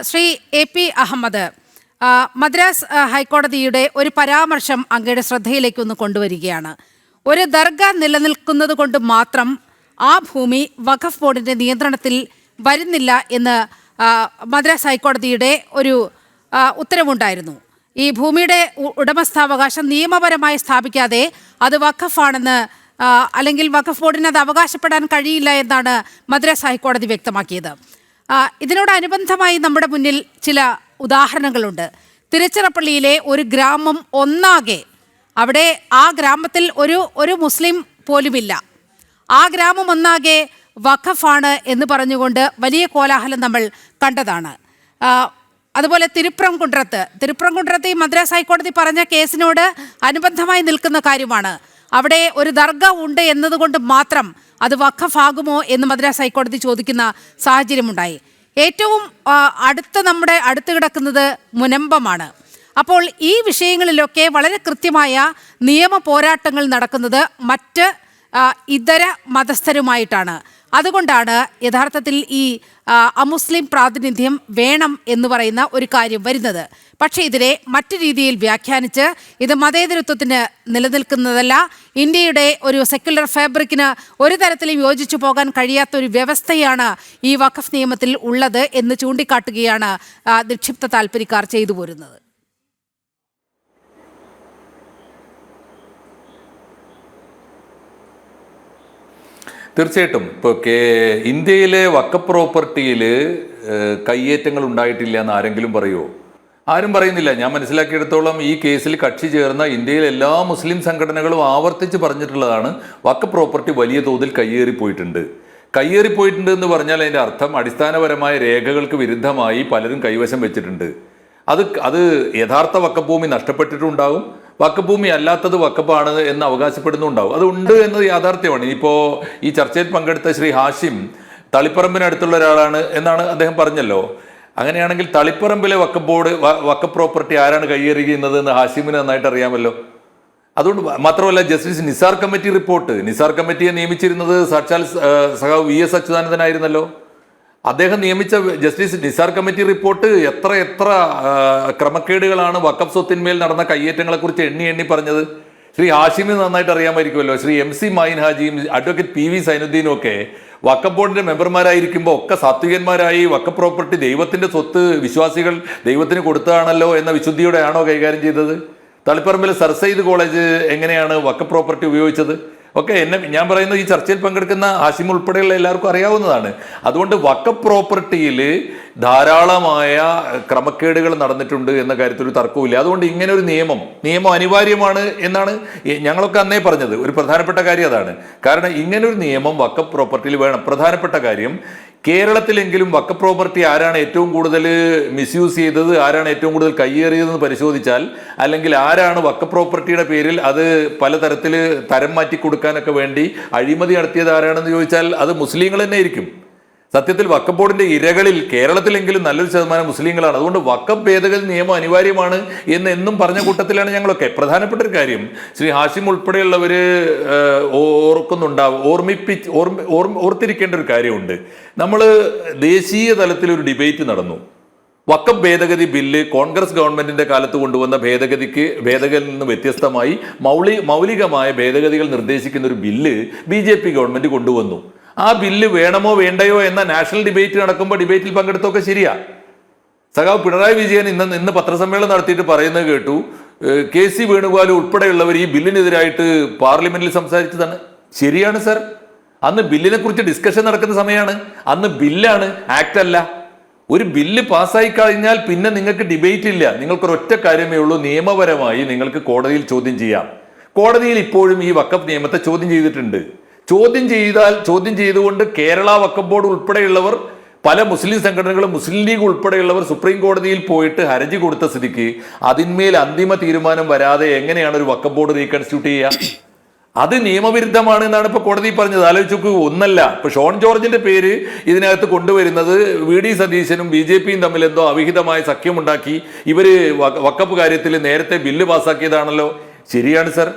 Shri AP Ahmed, Madras ഹൈക്കോടതിയുടെ ഒരു പരാമർശം അങ്ങയുടെ ശ്രദ്ധയിലേക്ക് ഒന്ന് കൊണ്ടുവരികയാണ്. ഒരു ദർഗ നിലനിൽക്കുന്നത് കൊണ്ട് മാത്രം ആ ഭൂമി വഖഫ് ബോർഡിന്റെ നിയന്ത്രണത്തിൽ വരുന്നില്ല എന്ന് മദ്രാസ് ഹൈക്കോടതിയുടെ ഒരു ഉത്തരവുണ്ടായിരുന്നു. ഈ ഭൂമിയുടെ ഉടമസ്ഥാവകാശം നിയമപരമായി സ്ഥാപിക്കാതെ അത് വഖഫാണെന്ന് അല്ലെങ്കിൽ വഖഫ് ബോർഡിന് അത് അവകാശപ്പെടാൻ കഴിയില്ല എന്നാണ് മദ്രാസ് ഹൈക്കോടതി വ്യക്തമാക്കിയത്. ഇതിനോടനുബന്ധമായി നമ്മുടെ മുന്നിൽ ചില ഉദാഹരണങ്ങളുണ്ട്. തിരുച്ചിറപ്പള്ളിയിലെ ഒരു ഗ്രാമം ഒന്നാകെ, അവിടെ ആ ഗ്രാമത്തിൽ ഒരു മുസ്ലിം പോലുമില്ല, ആ ഗ്രാമം ഒന്നാകെ വഖഫാണ് എന്ന് പറഞ്ഞുകൊണ്ട് വലിയ കോലാഹലം നമ്മൾ കണ്ടതാണ്. അതുപോലെ തിരുപ്രംകുണ്ട്രത്ത് ഈ മദ്രാസ് ഹൈക്കോടതി പറഞ്ഞ കേസിനോട് അനുബന്ധമായി നിൽക്കുന്ന കാര്യമാണ്. അവിടെ ഒരു ദർഗ ഉണ്ട് എന്നതുകൊണ്ട് മാത്രം അത് വഖഫാകുമോ എന്ന് മദ്രാസ് ഹൈക്കോടതി ചോദിക്കുന്ന സാഹചര്യമുണ്ടായി. ഏറ്റവും നമ്മുടെ അടുത്ത് കിടക്കുന്നത് മുനമ്പമാണ്. അപ്പോൾ ഈ വിഷയങ്ങളിലൊക്കെ വളരെ കൃത്യമായ നിയമ പോരാട്ടങ്ങൾ നടക്കുന്നത് മറ്റ് ഇതര മതസ്ഥരുമായിട്ടാണ്. അതുകൊണ്ടാണ് യഥാർത്ഥത്തിൽ ഈ അമുസ്ലിം പ്രാതിനിധ്യം വേണം എന്ന് പറയുന്ന ഒരു കാര്യം വരുന്നത്. പക്ഷേ ഇതിനെ മറ്റു രീതിയിൽ വ്യാഖ്യാനിച്ച് ഇത് മതേതരത്വത്തിന് നിലനിൽക്കുന്നതല്ല, ഇന്ത്യയുടെ ഒരു സെക്യുലർ ഫാബ്രിക്കിന് ഒരു തരത്തിലും യോജിച്ചു പോകാൻ കഴിയാത്ത ഒരു വ്യവസ്ഥയാണ് ഈ വഖഫ് നിയമത്തിൽ ഉള്ളത് എന്ന് ചൂണ്ടിക്കാട്ടുകയാണ് നിക്ഷിപ്ത താല്പര്യക്കാർ ചെയ്തു പോരുന്നത്. തീർച്ചയായിട്ടും ഇപ്പോൾ ഇന്ത്യയിലെ വഖഫ് പ്രോപ്പർട്ടിയിൽ കയ്യേറ്റങ്ങൾ ഉണ്ടായിട്ടില്ല എന്ന് ആരെങ്കിലും പറയുമോ? ആരും പറയുന്നില്ല. ഞാൻ മനസ്സിലാക്കിയെടുത്തോളം ഈ കേസിൽ കക്ഷി ചേർന്ന ഇന്ത്യയിലെ എല്ലാ മുസ്ലിം സംഘടനകളും ആവർത്തിച്ച് പറഞ്ഞിട്ടുള്ളതാണ് വഖഫ് പ്രോപ്പർട്ടി വലിയ തോതിൽ കയ്യേറിപ്പോയിട്ടുണ്ട് എന്ന് പറഞ്ഞാൽ അതിൻ്റെ അർത്ഥം അടിസ്ഥാനപരമായ രേഖകൾക്ക് വിരുദ്ധമായി പലരും കൈവശം വെച്ചിട്ടുണ്ട്. അത് യഥാർത്ഥ വഖഫ് ഭൂമി നഷ്ടപ്പെട്ടിട്ടുണ്ടാകും, വഖഫ് ഭൂമി അല്ലാത്തത് വഖഫാണ് എന്ന് അവകാശപ്പെടുന്നുണ്ടാവും. അതുണ്ട് എന്നത് യാഥാർത്ഥ്യമാണ്. ഇനിയിപ്പോൾ ഈ ചർച്ചയിൽ പങ്കെടുത്ത ശ്രീ ഹാഷിം തളിപ്പറമ്പിനടുത്തുള്ള ഒരാളാണ് എന്നാണ് അദ്ദേഹം പറഞ്ഞല്ലോ. അങ്ങനെയാണെങ്കിൽ തളിപ്പറമ്പിലെ വഖഫ് പ്രോപ്പർട്ടി ആരാണ് കൈയേറിയുന്നത് എന്ന് ഹാഷിമിന് നന്നായിട്ട് അറിയാമല്ലോ. അതുകൊണ്ട് മാത്രമല്ല, ജസ്റ്റിസ് നിസാർ കമ്മിറ്റിയെ നിയമിച്ചിരുന്നത് സാക്ഷാൽ സഖാവ് VS അച്യുതാനന്ദനായിരുന്നല്ലോ. അദ്ദേഹം നിയമിച്ച ജസ്റ്റിസ് നിസാർ കമ്മിറ്റി റിപ്പോർട്ട് എത്ര ക്രമക്കേടുകളാണ് വഖഫ് സ്വത്തിന്മേൽ നടന്ന കയ്യേറ്റങ്ങളെക്കുറിച്ച് എണ്ണി പറഞ്ഞത്. ശ്രീ ഹാഷിമിന് നന്നായിട്ട് അറിയാമായിരിക്കുമല്ലോ. ശ്രീ MC മൈൻ ഹാജിയും അഡ്വക്കേറ്റ് PV സൈനുദ്ദീനും ഒക്കെ വഖഫ് ബോർഡിന്റെ മെമ്പർമാരായിരിക്കുമ്പോൾ ഒക്കെ സാത്വികന്മാരായി വഖഫ് പ്രോപ്പർട്ടി ദൈവത്തിന്റെ സ്വത്ത് വിശ്വാസികൾ ദൈവത്തിന് കൊടുത്തതാണല്ലോ എന്ന വിശുദ്ധിയോടെയാണോ കൈകാര്യം ചെയ്തത്? തളിപ്പറമ്പിലെ സർ സയ്യിദ് കോളേജ് എങ്ങനെയാണ് വഖഫ് പ്രോപ്പർട്ടി ഉപയോഗിച്ചത്? ഒക്കെ ഞാൻ പറയുന്നത് ഈ ചർച്ചയിൽ പങ്കെടുക്കുന്ന ഹാഷിം ഉൾപ്പെടെയുള്ള എല്ലാവർക്കും അറിയാവുന്നതാണ്. അതുകൊണ്ട് വഖഫ് പ്രോപ്പർട്ടിയിൽ ധാരാളമായ ക്രമക്കേടുകൾ നടന്നിട്ടുണ്ട് എന്ന കാര്യത്തിൽ ഒരു തർക്കവുമില്ല. അതുകൊണ്ട് ഇങ്ങനെ ഒരു നിയമം അനിവാര്യമാണ് എന്നാണ് ഞങ്ങളൊക്കെ അന്നേ പറഞ്ഞത്. ഒരു പ്രധാനപ്പെട്ട കാര്യം അതാണ്. കാരണം ഇങ്ങനൊരു നിയമം വഖഫ് പ്രോപ്പർട്ടിയിൽ വേണം. പ്രധാനപ്പെട്ട കാര്യം, കേരളത്തിലെങ്കിലും വഖഫ് പ്രോപ്പർട്ടി ആരാണ് ഏറ്റവും കൂടുതൽ മിസ്യൂസ് ചെയ്തത്, ആരാണ് ഏറ്റവും കൂടുതൽ കയ്യേറിയതെന്ന് പരിശോധിച്ചാൽ, അല്ലെങ്കിൽ ആരാണ് വഖഫ് പ്രോപ്പർട്ടിയുടെ പേരിൽ അത് പലതരത്തിൽ തരം മാറ്റി കൊടുക്കാനൊക്കെ വേണ്ടി അഴിമതി നടത്തിയത് ആരാണെന്ന് ചോദിച്ചാൽ അത് മുസ്ലിങ്ങൾ തന്നെ ആയിരിക്കും. സത്യത്തിൽ വഖഫ് ബോർഡിന്റെ ഇരകളിൽ കേരളത്തിലെങ്കിലും നല്ലൊരു ശതമാനം മുസ്ലിങ്ങളാണ്. അതുകൊണ്ട് വഖഫ് ഭേദഗതി നിയമം അനിവാര്യമാണ് എന്നും പറഞ്ഞ കൂട്ടത്തിലാണ് ഞങ്ങളൊക്കെ. പ്രധാനപ്പെട്ട ഒരു കാര്യം ശ്രീ ഹാഷിം ഉൾപ്പെടെയുള്ളവർ ഓർത്തിരിക്കേണ്ട ഒരു കാര്യമുണ്ട്. നമ്മൾ ദേശീയ തലത്തിൽ ഒരു ഡിബേറ്റ് നടന്നു. വഖഫ് ഭേദഗതി ബില്ല് കോൺഗ്രസ് ഗവൺമെന്റിന്റെ കാലത്ത് കൊണ്ടുവന്ന ഭേദഗതിയിൽ നിന്ന് വ്യത്യസ്തമായി മൗലികമായ ഭേദഗതികൾ നിർദ്ദേശിക്കുന്ന ഒരു ബില്ല് BJP ഗവൺമെന്റ് കൊണ്ടുവന്നു. ആ ബില്ല് വേണമോ വേണ്ടയോ എന്ന നാഷണൽ ഡിബേറ്റ് നടക്കുമ്പോൾ ഡിബേറ്റിൽ പങ്കെടുത്തൊക്കെ ശരിയാ. സഖാവ് പിണറായി വിജയൻ ഇന്ന് പത്രസമ്മേളനം നടത്തിയിട്ട് പറയുന്നത് കേട്ടു, KC വേണുഗോപാൽ ഉൾപ്പെടെയുള്ളവർ ഈ ബില്ലിനെതിരായിട്ട് പാർലമെന്റിൽ സംസാരിച്ചതാണ്. ശരിയാണ് സർ, അന്ന് ബില്ലിനെ കുറിച്ച് ഡിസ്കഷൻ നടക്കുന്ന സമയമാണ്. അന്ന് ബില്ലാണ്, ആക്ട് അല്ല. ഒരു ബില്ല് പാസ്സായി കഴിഞ്ഞാൽ പിന്നെ നിങ്ങൾക്ക് ഡിബേറ്റ് ഇല്ല. നിങ്ങൾക്കൊരൊറ്റ കാര്യമേ ഉള്ളൂ, നിയമപരമായി നിങ്ങൾക്ക് കോടതിയിൽ ചോദ്യം ചെയ്യാം. കോടതിയിൽ ഇപ്പോഴും ഈ വഖഫ് നിയമത്തെ ചോദ്യം ചെയ്തിട്ടുണ്ട്. ചോദ്യം ചെയ്തുകൊണ്ട് കേരള വഖഫ് ബോർഡ് ഉൾപ്പെടെയുള്ളവർ, പല മുസ്ലിം സംഘടനകളും, മുസ്ലിം ലീഗ് ഉൾപ്പെടെയുള്ളവർ സുപ്രീം കോടതിയിൽ പോയിട്ട് ഹർജി കൊടുത്ത സ്ഥിതിക്ക് അതിന്മേൽ അന്തിമ തീരുമാനം വരാതെ എങ്ങനെയാണ് ഒരു വഖഫ് ബോർഡ് റീകൺസ്റ്റിറ്റ്യൂട്ട് ചെയ്യുക? അത് നിയമവിരുദ്ധമാണ് എന്നാണ് ഇപ്പൊ കോടതി പറഞ്ഞത്. ആലോചിച്ചു. ഒന്നല്ല, ഇപ്പൊ ഷോൺ ജോർജിന്റെ പേര് ഇതിനകത്ത് കൊണ്ടുവരുന്നത് VD സതീശനും BJPയും തമ്മിൽ എന്തോ അവിഹിതമായ സഖ്യമുണ്ടാക്കി ഇവര് വഖഫ് കാര്യത്തിൽ നേരത്തെ ബില്ല് പാസ്സാക്കിയതാണല്ലോ. ശരിയാണ് സർ,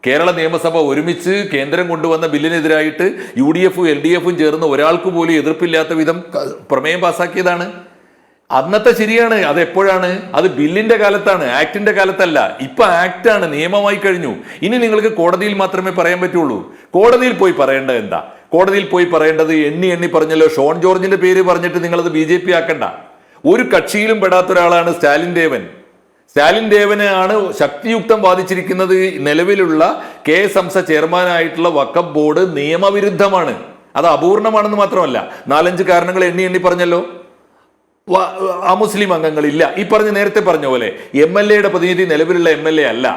കേരള നിയമസഭ ഒരുമിച്ച് കേന്ദ്രം കൊണ്ടുവന്ന ബില്ലിനെതിരായിട്ട് UDF-ഉം LDF-ഉം ചേർന്ന് ഒരാൾക്ക് പോലും എതിർപ്പില്ലാത്ത വിധം പ്രമേയം പാസ്സാക്കിയതാണ്. അന്നത്തെ ശരിയാണ്. അത് എപ്പോഴാണ്? അത് ബില്ലിന്റെ കാലത്താണ്, ആക്ടിന്റെ കാലത്തല്ല. ഇപ്പൊ ആക്ടാണ്, നിയമമായി കഴിഞ്ഞു. ഇനി നിങ്ങൾക്ക് കോടതിയിൽ മാത്രമേ പറയാൻ പറ്റുള്ളൂ. കോടതിയിൽ പോയി പറയേണ്ടത് എന്താ? കോടതിയിൽ പോയി പറയേണ്ടത് എണ്ണി എണ്ണി പറഞ്ഞല്ലോ. ഷോൺ ജോർജിന്റെ പേര് പറഞ്ഞിട്ട് നിങ്ങളത് BJP ആക്കണ്ട. ഒരു കക്ഷിയിലും പെടാത്ത ഒരാളാണ് സ്റ്റാലിൻ ദേവൻ. സ്റ്റാലിൻ ദേവന് ആണ് ശക്തിയുക്തം വാദിച്ചിരിക്കുന്നത്. നിലവിലുള്ള KSAMSA ചെയർമാനായിട്ടുള്ള വഖഫ് ബോർഡ് നിയമവിരുദ്ധമാണ്. അത് അപൂർണമാണെന്ന് മാത്രമല്ല, 4-5 കാരണങ്ങൾ എണ്ണി എണ്ണി പറഞ്ഞല്ലോ. അമുസ്ലിം അംഗങ്ങളില്ല. ഈ നേരത്തെ പറഞ്ഞ പോലെ MLA-യുടെ പ്രതിനിധി നിലവിലുള്ള MLA അല്ല.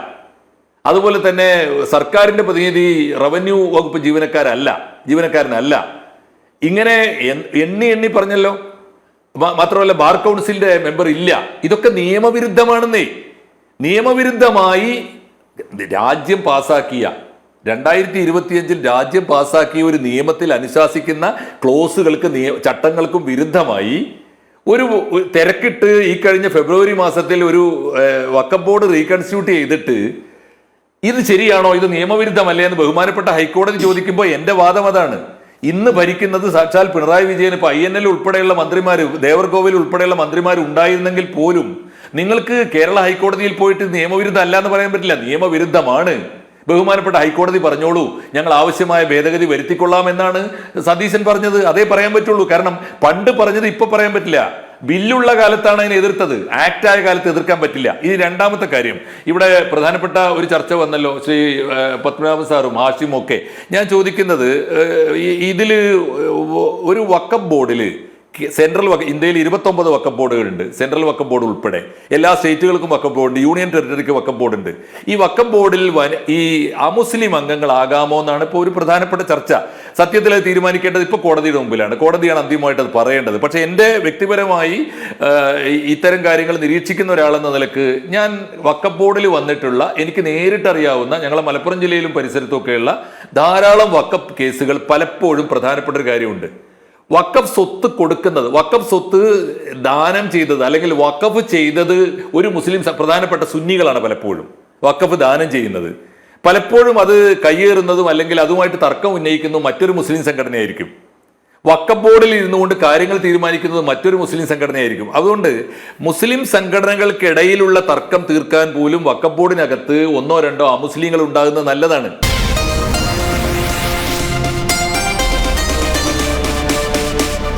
അതുപോലെ തന്നെ സർക്കാരിന്റെ പ്രതിനിധി റവന്യൂ വകുപ്പ് ജീവനക്കാരനല്ല. ഇങ്ങനെ എണ്ണി എണ്ണി പറഞ്ഞല്ലോ. മാത്രമല്ല ബാർ കൗൺസിലിന്റെ മെമ്പർ ഇല്ല. ഇതൊക്കെ നിയമവിരുദ്ധമാണെന്നേ. നിയമവിരുദ്ധമായി രാജ്യം പാസാക്കിയ 2025 രാജ്യം പാസാക്കിയ ഒരു നിയമത്തിൽ അനുശാസിക്കുന്ന ക്ലോസുകൾക്ക് ചട്ടങ്ങൾക്കും വിരുദ്ധമായി ഒരു തിരക്കിട്ട് ഈ കഴിഞ്ഞ ഫെബ്രുവരി മാസത്തിൽ ഒരു വഖഫ് ബോർഡ് റീകൺസ്റ്റിറ്റ്യൂട്ട് ചെയ്തിട്ട് ഇത് ശരിയാണോ, ഇത് നിയമവിരുദ്ധമല്ലേ എന്ന് ബഹുമാനപ്പെട്ട ഹൈക്കോടതി ചോദിക്കുമ്പോൾ എന്റെ വാദം അതാണ്. ഇന്ന് ഭരിക്കുന്നത് സാക്ഷാൽ പിണറായി വിജയൻ. ഇപ്പൊ INL ഉൾപ്പെടെയുള്ള മന്ത്രിമാര്, ദേവർകോവിൽ ഉൾപ്പെടെയുള്ള മന്ത്രിമാർ ഉണ്ടായിരുന്നെങ്കിൽ പോലും നിങ്ങൾക്ക് കേരള ഹൈക്കോടതിയിൽ പോയിട്ട് നിയമവിരുദ്ധം അല്ല എന്ന് പറയാൻ പറ്റില്ല. നിയമവിരുദ്ധമാണ്. ബഹുമാനപ്പെട്ട ഹൈക്കോടതി പറഞ്ഞോളൂ, ഞങ്ങൾ ആവശ്യമായ ഭേദഗതി വരുത്തിക്കൊള്ളാം എന്നാണ് സതീശൻ പറഞ്ഞത്. അതേ പറയാൻ പറ്റുള്ളൂ. കാരണം പണ്ട് പറഞ്ഞത് ഇപ്പൊ പറയാൻ പറ്റില്ല. ബില്ലുള്ള കാലത്താണ് അതിനെ എതിർത്തത്, ആക്ടായ കാലത്ത് എതിർക്കാൻ പറ്റില്ല. ഇനി രണ്ടാമത്തെ കാര്യം, ഇവിടെ പ്രധാനപ്പെട്ട ഒരു ചർച്ച വന്നല്ലോ, ശ്രീ പത്മനാഭൻ സാറും ഹാഷിമും ഒക്കെ. ഞാൻ ചോദിക്കുന്നത്, ഇതില് ഒരു വഖഫ് ബോർഡില് ഇന്ത്യയിൽ 29 വഖഫ് ബോർഡുകളുണ്ട്. സെൻട്രൽ വഖഫ് ബോർഡ് ഉൾപ്പെടെ എല്ലാ സ്റ്റേറ്റുകൾക്കും വഖഫ് ബോർഡ്, യൂണിയൻ ടെറിട്ടറിക്ക് വഖഫ് ബോർഡ് ഉണ്ട്. ഈ വഖഫ് ബോർഡിൽ ഈ അമുസ്ലിം അംഗങ്ങളാകാമോ എന്നാണ് ഇപ്പോൾ ഒരു പ്രധാനപ്പെട്ട ചർച്ച. സത്യത്തിൽ അത് തീരുമാനിക്കേണ്ടത് ഇപ്പോൾ കോടതിയുടെ മുമ്പിലാണ്. കോടതിയാണ് അന്തിമമായിട്ട് അത് പറയേണ്ടത്. പക്ഷെ എൻ്റെ വ്യക്തിപരമായി ഇത്തരം കാര്യങ്ങൾ നിരീക്ഷിക്കുന്ന ഒരാളെന്ന നിലക്ക് ഞാൻ വഖഫ് ബോർഡിൽ വന്നിട്ടുള്ള, എനിക്ക് നേരിട്ടറിയാവുന്ന, ഞങ്ങളെ മലപ്പുറം ജില്ലയിലും പരിസരത്തുമൊക്കെയുള്ള ധാരാളം വഖഫ് കേസുകൾ പലപ്പോഴും പ്രധാനപ്പെട്ട ഒരു കാര്യമുണ്ട്. വഖഫ് സ്വത്ത് കൊടുക്കുന്നത്, വഖഫ് സ്വത്ത് ദാനം ചെയ്തത് അല്ലെങ്കിൽ വഖഫ് ചെയ്തത് ഒരു മുസ്ലിം പ്രധാനപ്പെട്ട സുന്നികളാണ്. പലപ്പോഴും വഖഫ് ദാനം ചെയ്യുന്നത്, പലപ്പോഴും അത് കയ്യേറുന്നതും അല്ലെങ്കിൽ അതുമായിട്ട് തർക്കം ഉന്നയിക്കുന്നതും മറ്റൊരു മുസ്ലിം സംഘടനയായിരിക്കും. വഖഫ് ബോർഡിൽ ഇരുന്നുകൊണ്ട് കാര്യങ്ങൾ തീരുമാനിക്കുന്നത് മറ്റൊരു മുസ്ലിം സംഘടനയായിരിക്കും. അതുകൊണ്ട് മുസ്ലിം സംഘടനകൾക്കിടയിലുള്ള തർക്കം തീർക്കാൻ പോലും വഖഫ് ബോർഡിനകത്ത് 1-2 അമുസ്ലിങ്ങൾ ഉണ്ടാകുന്നത് നല്ലതാണ്.